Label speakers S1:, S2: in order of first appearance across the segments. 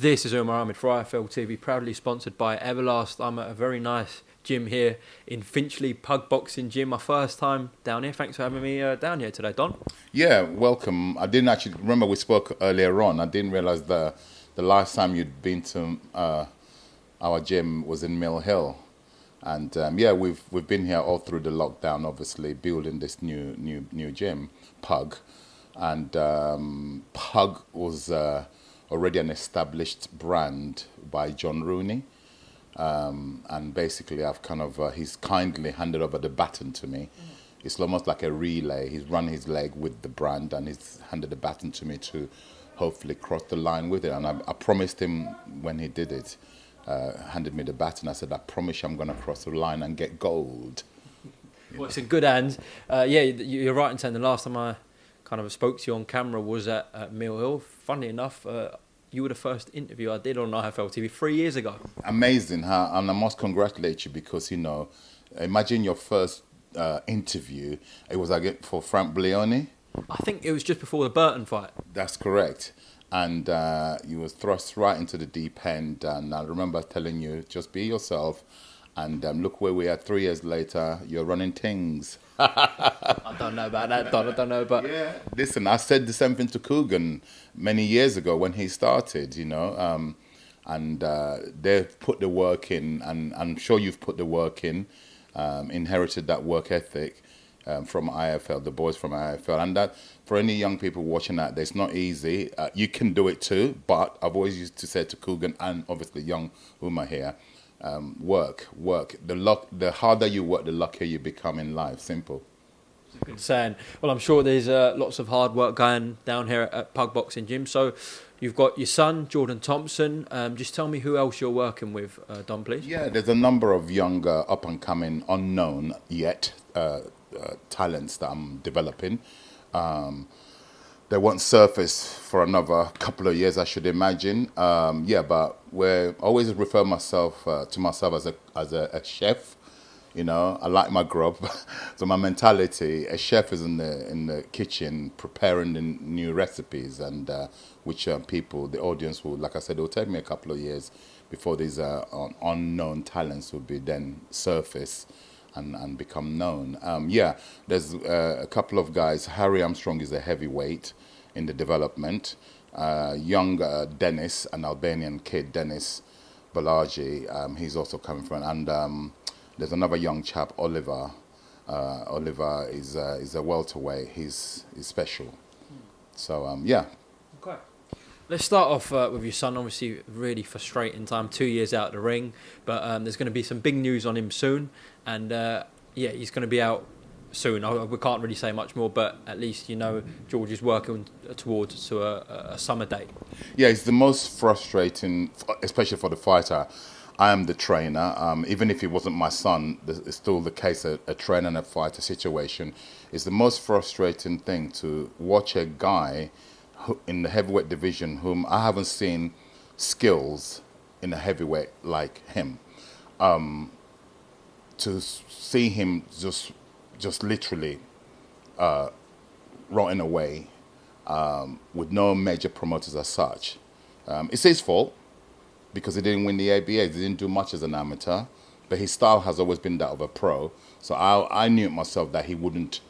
S1: This is Umar Ahmed for IFL TV, proudly sponsored by Everlast. I'm at a very nice gym here in Finchley, Pug Boxing Gym. My first time down here. Thanks for having me down here today, Don.
S2: Yeah, welcome. I didn't actually remember we spoke earlier on. I didn't realize the last time you'd been to our gym was in Mill Hill, and yeah, we've been here all through the lockdown. Obviously, building this new gym, Pug, and Pug was already an established brand by John Rooney. And basically, I've kind of he's kindly handed over the baton to me. It's almost like a relay. He's run his leg with the brand, and he's handed the baton to me to hopefully cross the line with it. And I promised him when he did it, handed me the baton. I said, I promise you I'm going to cross the line and get gold.
S1: Well, it's in good hands. Yeah, you're right in saying the last time I kind of spoke to you on camera was at Mill Hill. Funny enough, you were the first interview I did on IFL TV 3 years ago.
S2: Amazing, huh? And I must congratulate you because, imagine your first interview. It was for Frank Blione.
S1: I think it was just before the Burton fight.
S2: That's correct. And you was thrust right into the deep end. And I remember telling you, just be yourself. And look where we are 3 years later, you're running things.
S1: I don't know about that, Don. I don't know, but...
S2: Yeah. Listen, I said the same thing to Coogan many years ago when he started, and they've put the work in, and I'm sure you've put the work in, inherited that work ethic from IFL, the boys from IFL. And that, for any young people watching that, it's not easy. You can do it too, but I've always used to say to Coogan and obviously young Uma here, work. The harder you work, the luckier you become in life. Simple.
S1: Good saying. Well, I'm sure there's lots of hard work going down here at Pug Boxing Gym. So you've got your son, Jordan Thompson. Just tell me who else you're working with, Don, please.
S2: Yeah, there's a number of younger, up-and-coming, unknown yet talents that I'm developing. They won't surface for another couple of years, I should imagine. But we always refer to myself as a chef. I like my grub. So my mentality, a chef is in the kitchen preparing the new recipes, and which the audience will, like I said, it will take me a couple of years before these unknown talents will be then surface and become known. There's a couple of guys. Harry Armstrong is a heavyweight in the development. Young Dennis, an Albanian kid, Dennis Balaji, he's also coming from, and there's another young chap, Oliver. Oliver is a welterweight. He's special. So, yeah.
S1: Okay. Let's start off with your son. Obviously, really frustrating time, 2 years out of the ring. But there's going to be some big news on him soon. And, he's going to be out soon. We can't really say much more, but at least, George is working towards a summer date.
S2: Yeah, it's the most frustrating, especially for the fighter. I am the trainer. Even if it wasn't my son, it's still the case. A trainer and a fighter situation is the most frustrating thing to watch a guy in the heavyweight division whom I haven't seen skills in a heavyweight like him. To see him just literally rotting away with no major promoters as such. It's his fault, because he didn't win the ABA. He didn't do much as an amateur, but his style has always been that of a pro. So I knew myself that he wouldn't.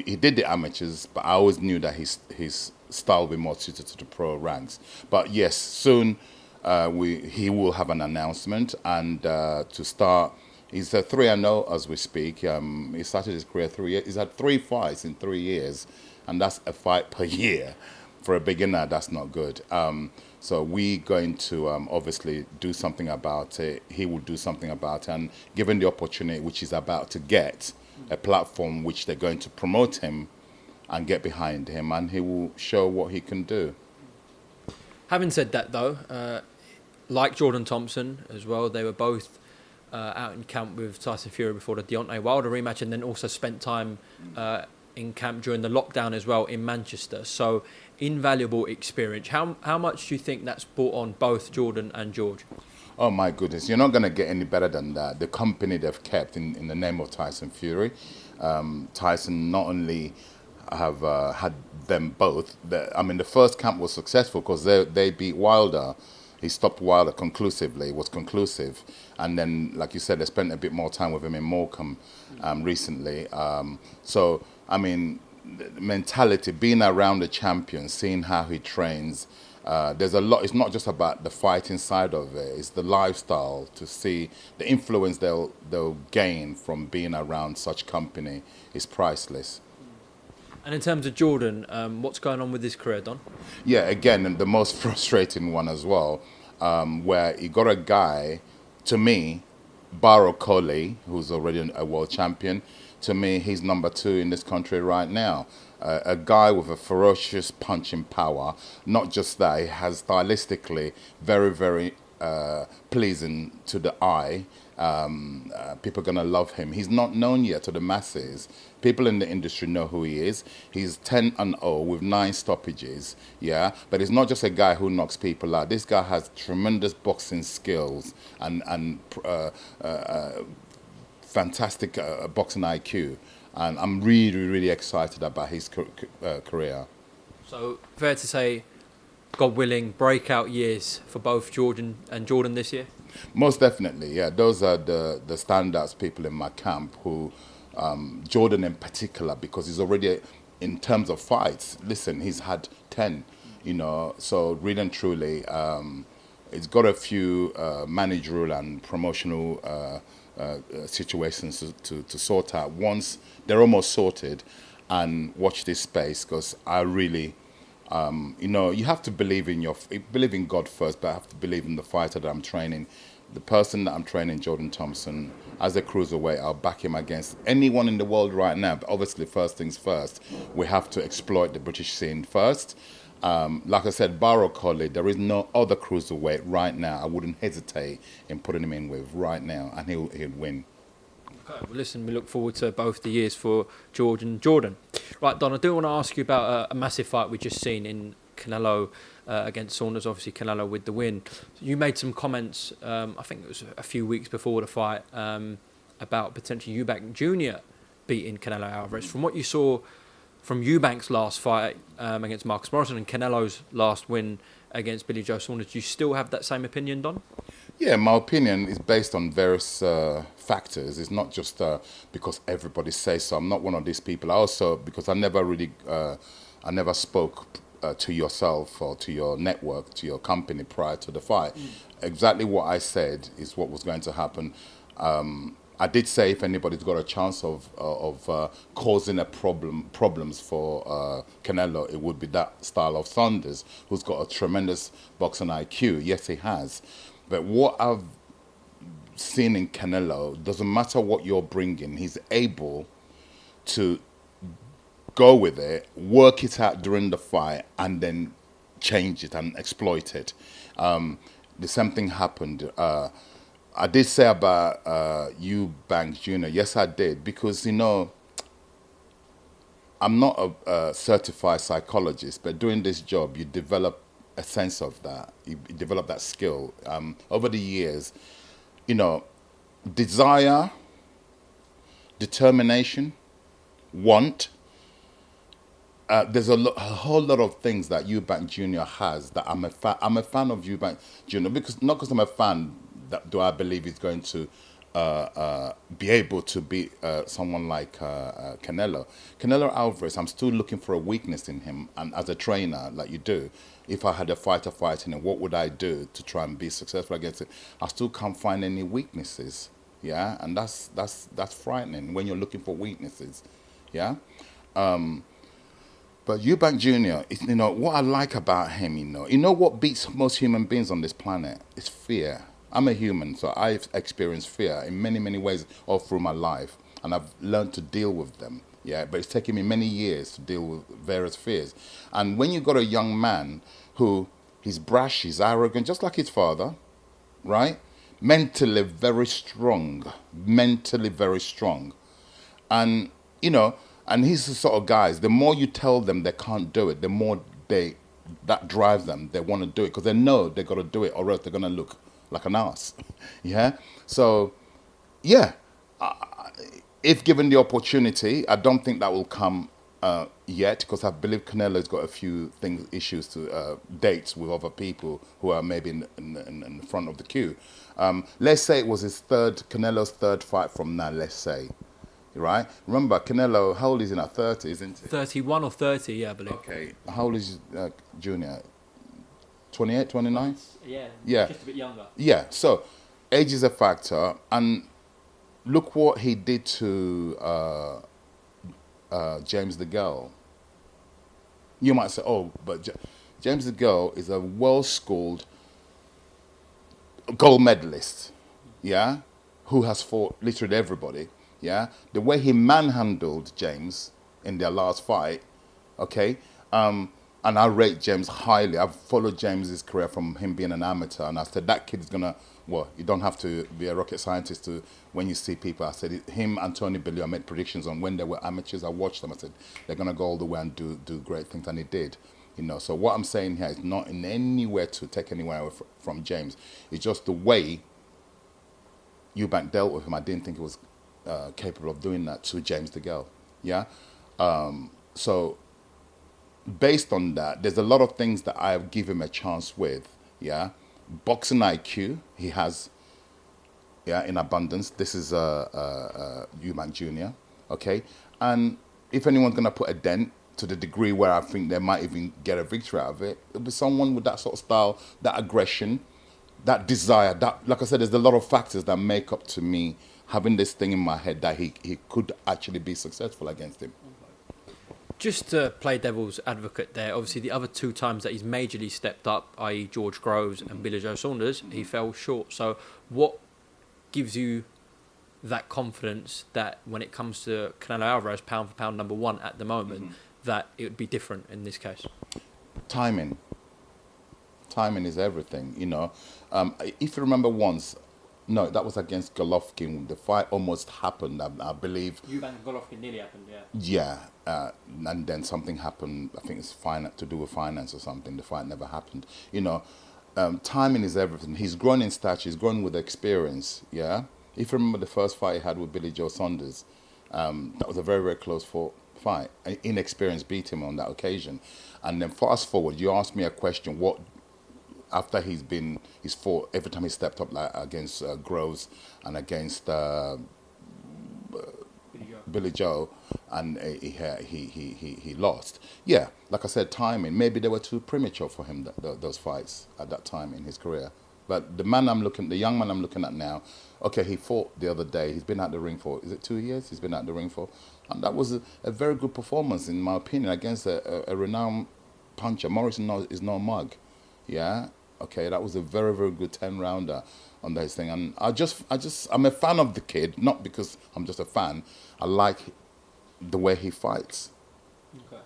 S2: He did the amateurs, but I always knew that his style would be more suited to the pro ranks. But yes, soon he will have an announcement, and to start, he's 3-0 as we speak. He started his career 3 years. He's had 3 fights in 3 years, and that's a fight per year. For a beginner, that's not good. So we're going to obviously do something about it. He will do something about it. And given the opportunity which he's about to get, a platform which they're going to promote him and get behind him, and he will show what he can do.
S1: Having said that, though, like Jordan Thompson as well, they were both out in camp with Tyson Fury before the Deontay Wilder rematch, and then also spent time in camp during the lockdown as well in Manchester. So invaluable experience. How much do you think that's brought on both Jordan and George?
S2: Oh my goodness, you're not going to get any better than that. The company they've kept in the name of Tyson Fury. Tyson not only have had them both, the first camp was successful because they beat Wilder He stopped Wilder conclusively, was conclusive. And then, like you said, they spent a bit more time with him in Morecambe recently. So, I mean, the mentality, being around the champion, seeing how he trains, there's a lot. It's not just about the fighting side of it. It's the lifestyle, to see the influence they'll gain from being around such company is priceless.
S1: And in terms of Jordan, what's going on with his career, Don?
S2: Yeah, again, and the most frustrating one as well, where you got a guy, to me, Barrow Coley, who's already a world champion. To me, he's number 2 in this country right now. A guy with a ferocious punching power. Not just that, he has stylistically very, very pleasing to the eye. People are going to love him. He's not known yet to the masses. People in the industry know who he is. He's 10-0 with 9 stoppages, yeah? But he's not just a guy who knocks people out. This guy has tremendous boxing skills and fantastic boxing IQ. And I'm really, really excited about his career.
S1: So, fair to say, God willing, breakout years for both Jordan and Jordan this year?
S2: Most definitely, yeah. Those are the standouts people in my camp who, Jordan in particular, because he's already, in terms of fights, listen, he's had 10, so really and truly, he's got a few managerial and promotional situations to sort out. Once they're almost sorted, and watch this space, because I really, you have to believe in God first, but I have to believe in the fighter that I'm training. The person that I'm training, Jordan Thompson, as a cruiserweight, I'll back him against anyone in the world right now. But obviously, first things first, we have to exploit the British scene first. Like I said, Barrow Coley, there is no other cruiserweight right now I wouldn't hesitate in putting him in with right now, and he'll win.
S1: Okay, well, listen, we look forward to both the years for Jordan. Right, Don, I do want to ask you about a massive fight we just seen in Canelo against Saunders. Obviously, Canelo with the win. You made some comments, I think it was a few weeks before the fight, about potentially Eubank Jr. beating Canelo Alvarez. From what you saw from Eubank's last fight against Marcus Morrison and Canelo's last win against Billy Joe Saunders, do you still have that same opinion, Don?
S2: Yeah, my opinion is based on various factors. It's not just because everybody says so. I'm not one of these people. Also, because I never spoke to yourself or to your network, to your company prior to the fight. Exactly what I said is what was going to happen. I did say if anybody's got a chance of causing problems for Canelo, it would be that style of Saunders, who's got a tremendous boxing IQ. Yes, he has. But what I've seen in Canelo, doesn't matter what you're bringing, he's able to go with it, work it out during the fight, and then change it and exploit it. The same thing happened. I did say about Eubank Jr. Yes, I did, because, I'm not a certified psychologist, but doing this job, you develop a sense of that. You develop that skill. Over the years, desire, determination, want. There's a whole lot of things that Eubank Jr. has that I'm a fan of Eubank Jr. Not because I'm a fan do I believe he's going to be able to beat someone like Canelo. Canelo Alvarez, I'm still looking for a weakness in him, and as a trainer, like you do, if I had a fighter fighting him, what would I do to try and be successful against it? I still can't find any weaknesses, yeah, and that's frightening when you're looking for weaknesses, yeah. But Eubank Jr., what I like about him, what beats most human beings on this planet is fear. I'm a human, so I've experienced fear in many, many ways all through my life, and I've learned to deal with them. Yeah, but it's taken me many years to deal with various fears. And when you've got a young man who he's brash, he's arrogant, just like his father, right? Mentally very strong, and and he's the sort of guys. The more you tell them they can't do it, the more that drives them. They want to do it because they know they got to do it, or else they're gonna look like an ass. Yeah. So, yeah. If given the opportunity, I don't think that will come yet, because I believe Canelo's got a few issues to dates with other people who are maybe in the front of the queue. Let's say it was Canelo's third fight from now, let's say, right? Remember, Canelo, how old is he now? 30, isn't he?
S1: 31 or 30, yeah, I believe.
S2: Okay. How old is Junior? 28, 29?
S1: Yeah, just a bit younger.
S2: Yeah, so age is a factor, and look what he did to James the Girl. You might say, oh, but James the Girl is a well-schooled gold medalist, yeah, who has fought literally everybody, yeah. The way he manhandled James in their last fight, okay, and I rate James highly. I've followed James's career from him being an amateur, and I said that kid's gonna. Well, you don't have to be a rocket scientist to when you see people. I said him and Tony Bellew, I made predictions on when they were amateurs. I watched them. I said they're gonna go all the way and do great things, and he did. You know. So what I'm saying here is not in any way to take anywhere away from James. It's just the way Eubank dealt with him. I didn't think he was capable of doing that to James the Girl. Yeah. So based on that, there's a lot of things that I give him a chance with. Yeah. Boxing IQ, he has, yeah, in abundance. This is Eubank Jr., okay? And if anyone's going to put a dent to the degree where I think they might even get a victory out of it, it'll be someone with that sort of style, that aggression, that desire, that, like I said, there's a lot of factors that make up to me having this thing in my head that he could actually be successful against him.
S1: Just to play devil's advocate there, obviously the other two times that he's majorly stepped up, i.e. George Groves and Billy Joe Saunders, he fell short. So what gives you that confidence that when it comes to Canelo Alvarez, pound for pound number one at the moment, that it would be different in this case?
S2: Timing. Timing is everything, you know. If you remember once, no, that was against Golovkin. The fight almost happened, I believe.
S1: Eubank and Golovkin nearly happened, yeah.
S2: Yeah, and then something happened. I think it's to do with finance or something. The fight never happened. You know, timing is everything. He's grown in stature. He's grown with experience. Yeah. If you remember the first fight he had with Billy Joe Saunders, that was a very, very close fight. Inexperience beat him on that occasion. And then fast forward, you asked me a question. What? After he's fought every time he stepped up, like against Groves and against Billy Joe, and he lost. Yeah, like I said, timing. Maybe they were too premature for him, those fights at that time in his career. But the young man I'm looking at now, okay, he fought the other day. He's been at the ring for, is it 2 years? He's been at the ring for, and that was a very good performance in my opinion against a renowned puncher. Morrison is no mug. Yeah, okay, that was a very, very good 10-rounder on this thing. And I'm a fan of the kid, not because I'm just a fan. I like the way he fights.
S1: Okay.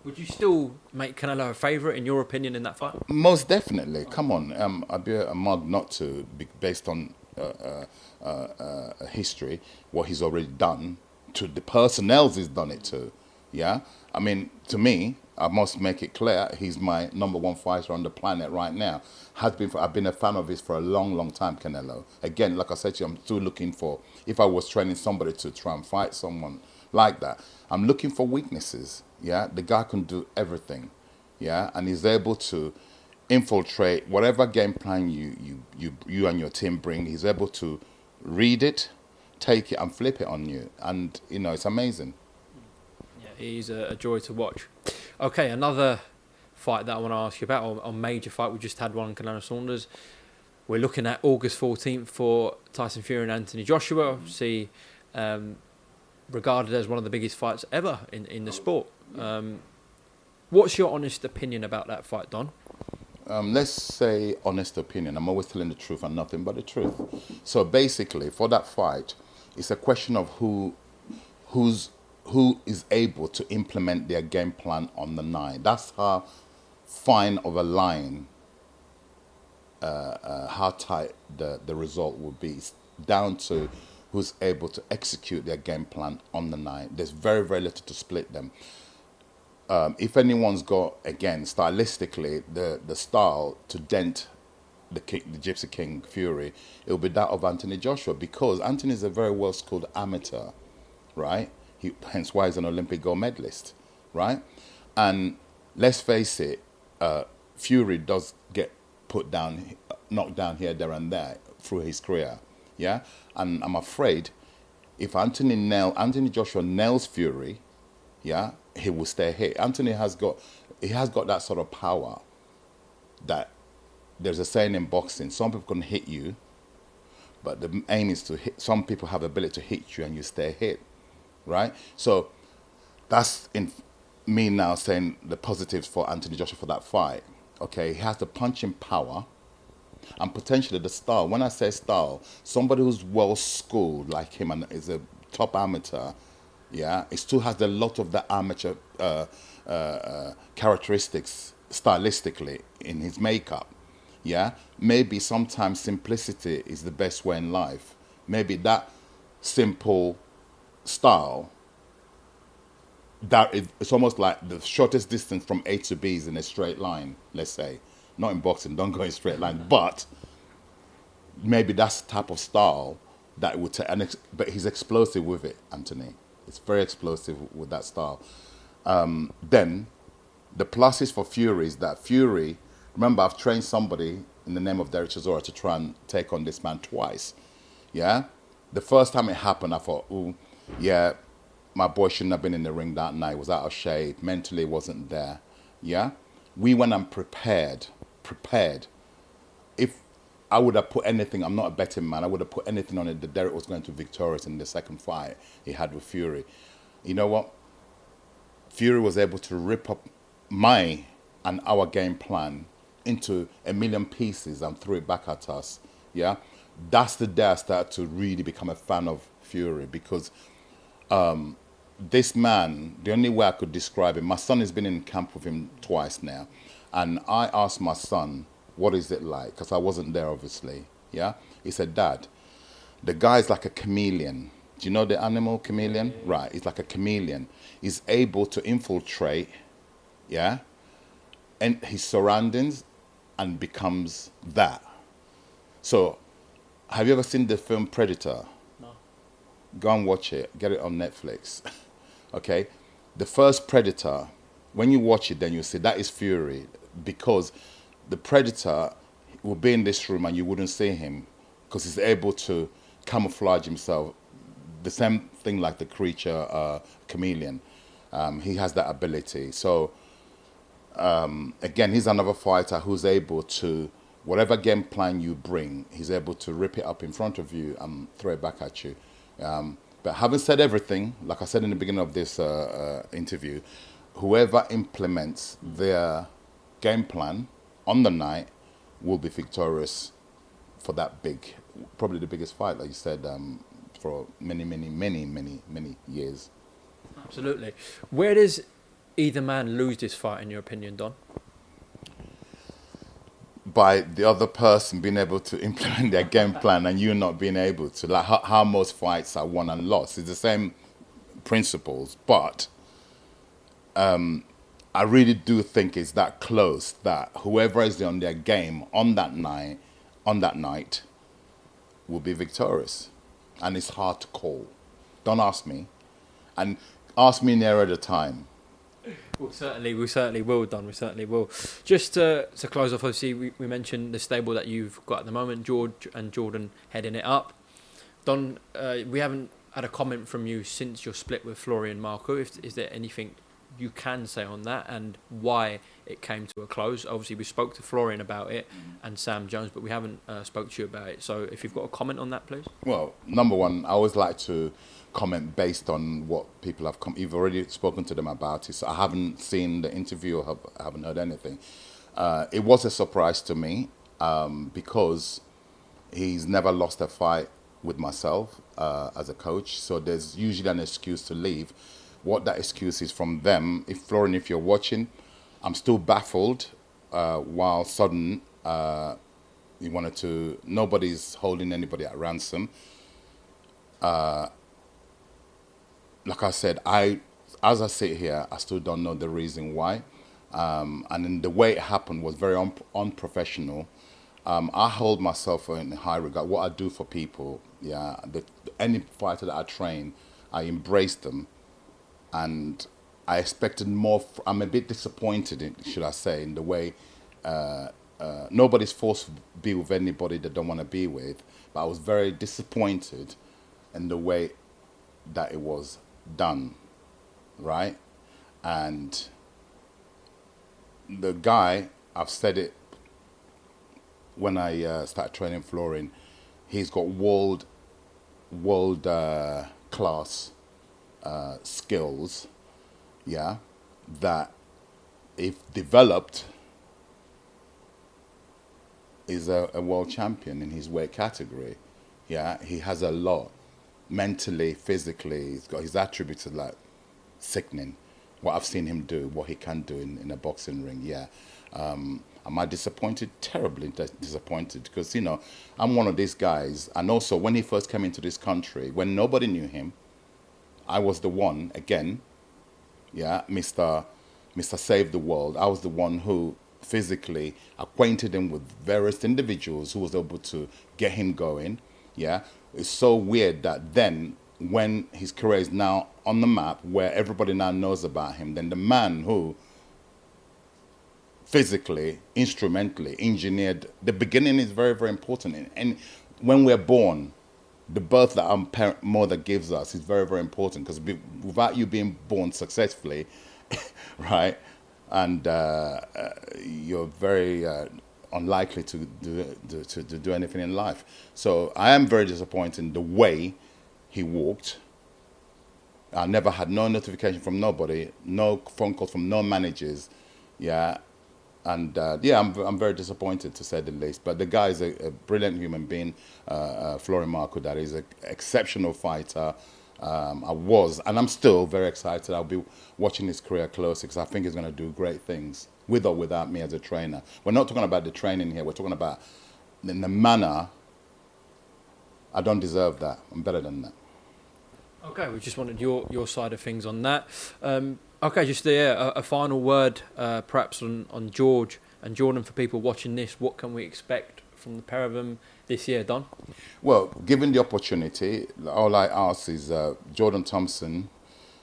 S1: Would you still make Canelo a favourite, in your opinion, in that fight?
S2: Most definitely. Come on, I'd be a mug not to, based on history, what he's already done, to the personnel he's done it to. Yeah? I mean, to me, I must make it clear, he's my number one fighter on the planet right now. I've been a fan of his for a long, long time, Canelo. Again, like I said to you, I'm still looking for, if I was training somebody to try and fight someone like that, I'm looking for weaknesses, yeah? The guy can do everything, yeah? And he's able to infiltrate whatever game plan you and your team bring. He's able to read it, take it, and flip it on you. And, you know, it's amazing.
S1: He's a joy to watch. Okay, another fight that I want to ask you about, or major fight. We just had one, Canelo Saunders. We're looking at August 14th for Tyson Fury and Anthony Joshua. Obviously, regarded as one of the biggest fights ever in the sport. What's your honest opinion about that fight, Don?
S2: Let's say honest opinion. I'm always telling the truth and nothing but the truth. So basically, for that fight, it's a question of who is able to implement their game plan on the night. That's how fine of a line, how tight the result will be. It's down to who's able to execute their game plan on the night. There's very, very little to split them. If anyone's got, again, stylistically, the style to dent the Gypsy King Fury, it'll be that of Anthony Joshua, because Anthony is a very well-schooled amateur, right? Hence why he's an Olympic gold medalist. right? And let's face it, Fury does get put down, knocked down here, there, and there through his career, yeah. And I'm afraid if Anthony Joshua nails Fury, yeah, he will stay here. Anthony has got that sort of power that there's a saying in boxing: some people can hit you, but the aim is to hit. Some people have the ability to hit you and you stay hit, right? So that's in me now saying the positives for Anthony Joshua for that fight. Okay, he has the punching power and potentially the style. When I say style, somebody who's well schooled like him and is a top amateur, yeah, it still has a lot of the amateur characteristics stylistically in his makeup. Yeah, maybe sometimes simplicity is the best way in life. Maybe that simple style, it's almost like the shortest distance from A to B is in a straight line, let's say. Not in boxing, don't go in a straight line, but maybe that's the type of style that it would take. But he's explosive with it, Anthony. It's very explosive with that style. Then the pluses for Fury is that Fury, remember, I've trained somebody in the name of Derek Chisora to try and take on this man twice. Yeah? The first time it happened, I thought, ooh, yeah, my boy shouldn't have been in the ring that night. He was out of shape. Mentally wasn't there. Yeah? We went and prepared. If I would have put anything, I'm not a betting man, I would have put anything on it that Derek was going to be victorious in the second fight he had with Fury. You know what? Fury was able to rip up my and our game plan into a million pieces and throw it back at us. Yeah? That's the day I started to really become a fan of Fury, because this man, the only way I could describe him, my son has been in camp with him twice now, and I asked my son, what is it like? Because I wasn't there, obviously. Yeah? He said, Dad, the guy's like a chameleon. Do you know the animal chameleon? Yeah. Right, he's like a chameleon. He's able to infiltrate, yeah, and his surroundings and becomes that. So, have you ever seen the film Predator?
S1: No.
S2: Go and watch it. Get it on Netflix. Okay? The first Predator, when you watch it, then you see that is Fury, because the Predator will be in this room and you wouldn't see him because he's able to camouflage himself. The same thing like the creature chameleon. He has that ability. So, again, he's another fighter who's able to, whatever game plan you bring, he's able to rip it up in front of you and throw it back at you. But having said everything, like I said in the beginning of this interview, whoever implements their game plan on the night will be victorious for that big, probably the biggest fight, like you said, for many years.
S1: Absolutely. Where does either man lose this fight, in your opinion, Don?
S2: By the other person being able to implement their game plan and you not being able to. Like how most fights are won and lost. It's the same principles, but I really do think it's that close that whoever is on their game on that night will be victorious. And it's hard to call. Don't ask me. And ask me nearer the time.
S1: We certainly will, Don. We certainly will. Just to close off, obviously, we mentioned the stable that you've got at the moment, George and Jordan heading it up. Don, we haven't had a comment from you since your split with Florian Marku. Is there anything you can say on that and why it came to a close? Obviously, we spoke to Florian about it and Sam Jones, but we haven't spoke to you about it. So if you've got a comment on that, please.
S2: Well, number one, I always like to comment based on what people have come. You've already spoken to them about it, so I haven't seen the interview or haven't heard anything. It was a surprise to me because he's never lost a fight with myself as a coach, so there's usually an excuse to leave. What that excuse is from them, Florian, if you're watching, I'm still baffled while Sudden, he wanted to, nobody's holding anybody at ransom. Like I said, as I sit here, I still don't know the reason why. And then the way it happened was very unprofessional. I hold myself in high regard. What I do for people, any fighter that I train, I embrace them. And I expected more. I'm a bit disappointed, should I say, in the way nobody's forced to be with anybody they don't want to be with. But I was very disappointed in the way that it was done, right? And the guy, I've said it when I started training Florian, he's got world class skills, yeah, that if developed is a world champion in his weight category. Yeah, he has a lot mentally, physically. He's got his attributes are like sickening. What I've seen him do, what he can do in a boxing ring, yeah. Am I disappointed? Terribly disappointed, because, you know, I'm one of these guys. And also, when he first came into this country, when nobody knew him, I was the one, again, yeah, Mr. Save the World. I was the one who physically acquainted him with various individuals who was able to get him going, yeah. It's so weird that then, when his career is now on the map, where everybody now knows about him, then the man who physically, instrumentally engineered, the beginning is very, very important. And when we're born, the birth that our mother gives us is very, very important, because without you being born successfully, right, and you're very unlikely to do anything in life. So I am very disappointed in the way he walked. I never had no notification from nobody, no phone calls from no managers, yeah. And yeah, I'm very disappointed, to say the least. But the guy is a brilliant human being, Florian Marku, that is an exceptional fighter. I was, and I'm still very excited. I'll be watching his career closely, because I think he's going to do great things, with or without me as a trainer. We're not talking about the training here. We're talking about in the manner. I don't deserve that. I'm better than that.
S1: Okay, we just wanted your side of things on that. Okay, just a final word, perhaps on George and Jordan, for people watching this. What can we expect from the pair of them this year, Don?
S2: Well, given the opportunity, all I ask is Jordan Thompson,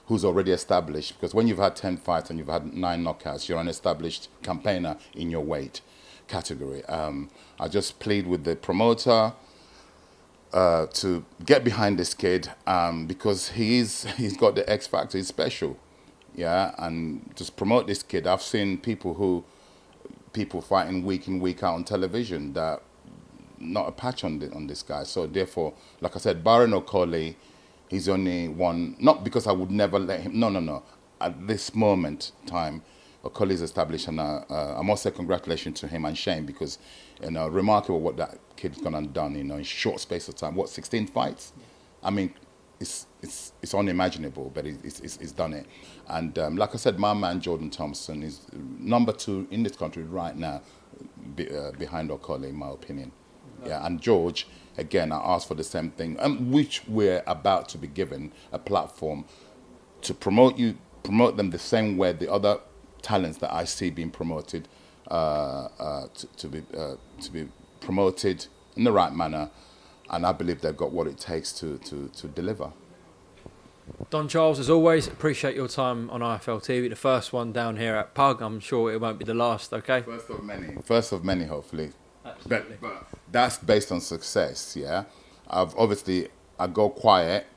S2: who's already established, because when you've had 10 fights and you've had 9 knockouts, you're an established campaigner in your weight category. I just plead with the promoter to get behind this kid, because he's got the X factor. He's special, yeah, and just promote this kid. I've seen people fighting week in, week out on television that not a patch on this guy. So therefore, like I said, barring Okoli, he's only one. Not because I would never let him. No. At this moment in time, Okoli is established, and I must say congratulations to him and Shane, because, you know, remarkable what that kid's gone and done, you know, in short space of time. What, 16 fights? Yeah. I mean, it's unimaginable, but he's done it. And like I said, my man Jordan Thompson is number 2 in this country right now, behind Okoli, in my opinion. Okay. Yeah, and George, again, I asked for the same thing, which we're about to be given a platform to promote them the same way the other talents that I see being promoted, to be promoted in the right manner, and I believe they've got what it takes to deliver.
S1: Don Charles, as always, appreciate your time on IFL TV. The first one down here at Pug. I'm sure it won't be the last, okay?
S2: First of many, hopefully.
S1: Absolutely.
S2: But that's based on success, yeah? I go quiet.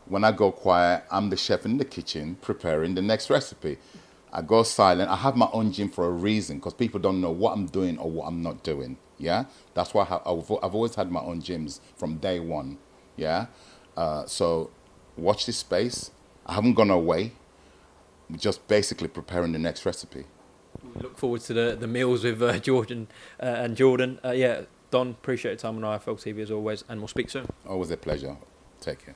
S2: When I go quiet, I'm the chef in the kitchen preparing the next recipe. I go silent. I have my own gym for a reason, because people don't know what I'm doing or what I'm not doing, yeah? That's why I've always had my own gyms from day one, yeah? So watch this space. I haven't gone away. I'm just basically preparing the next recipe.
S1: We look forward to the meals with Jordan and Jordan. Yeah, Don, appreciate your time on IFL TV as always, and we'll speak soon.
S2: Always a pleasure. Take care.